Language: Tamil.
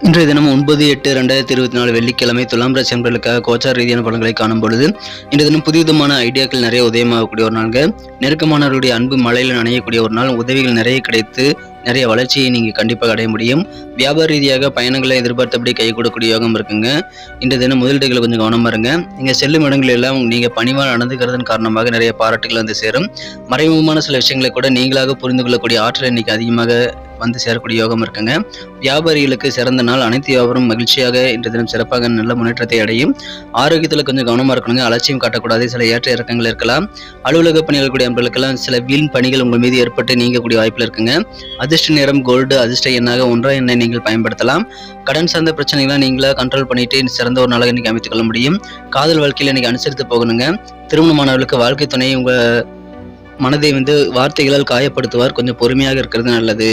இன்றைய தினம் 9/8/2024 வெள்ளிக்கிழமை துலாம் ராசி அன்பர்களுக்காக கோச்சார ரீதியான பலன்களை காணும் பொழுது இன்றைய தினம் புதியதுமான ஐடியாக்கள் நிறைய உதயமாகக்கூடிய ஒரு நாள்ங்க. நெருக்கமானவர்களுடைய அன்பு மழையில் நனையக்கூடிய ஒரு நாள். உதவிகள் நிறைய கிடைத்து நிறைய வளர்ச்சியை நீங்கள் கண்டிப்பாக அடைய முடியும். வியாபார ரீதியாக பயணங்களை எதிர்பார்த்தபடி கை கொடுக்கக்கூடிய யோகம் இருக்குங்க. இன்றைய தினம் முதலீடுகளை கொஞ்சம் கவனமாக இருங்க. நீங்கள் செல்லும் இடங்கள் எல்லாம் நீங்கள் பணிவாக நடந்துக்கிறதன் காரணமாக நிறைய பாராட்டுகள் வந்து சேரும். மறைமுகமான சில விஷயங்களை கூட நீங்களாக புரிந்து கொள்ளக்கூடிய ஆற்றல் இன்னைக்கு அதிகமாக வந்து சேரக்கூடிய யோகம் இருக்குங்க. வியாபாரிகளுக்கு சிறந்த நாள். அனைத்து வியாபாரம் மகிழ்ச்சியாக இன்றைய தினம் சிறப்பாக நல்ல முன்னேற்றத்தை அடையும். ஆரோக்கியத்தில் கொஞ்சம் கவனமாக இருக்கணுங்க. அலட்சியம் காட்டக்கூடாது. சில ஏற்ற இறக்கங்கள் இருக்கலாம். அலுவலக பணிகள் கூடிய நபர்களுக்கெல்லாம் சில வீண் பணிகள் உங்கள் மீது ஏற்பட்டு நீங்கக்கூடிய வாய்ப்பில் இருக்குங்க. அதிர்ஷ்ட நிறம் கோல்டு. அதிர்ஷ்ட எண்ணாக 1 எண்ணை நீங்கள் பயன்படுத்தலாம். கடன் சார்ந்த பிரச்சனைகளை நீங்களா கண்ட்ரோல் பண்ணிட்டு சிறந்த ஒரு நாளாக இன்னைக்கு அமைத்துக் கொள்ள முடியும். காதல் வாழ்க்கையில் இன்னைக்கு அனுசரித்து போகணுங்க. திருமணமானவர்களுக்கு வாழ்க்கை துணை உங்க மனதை வார்த்தைகளால் காயப்படுத்துவார். கொஞ்சம் பொறுமையாக இருக்கிறது நல்லது.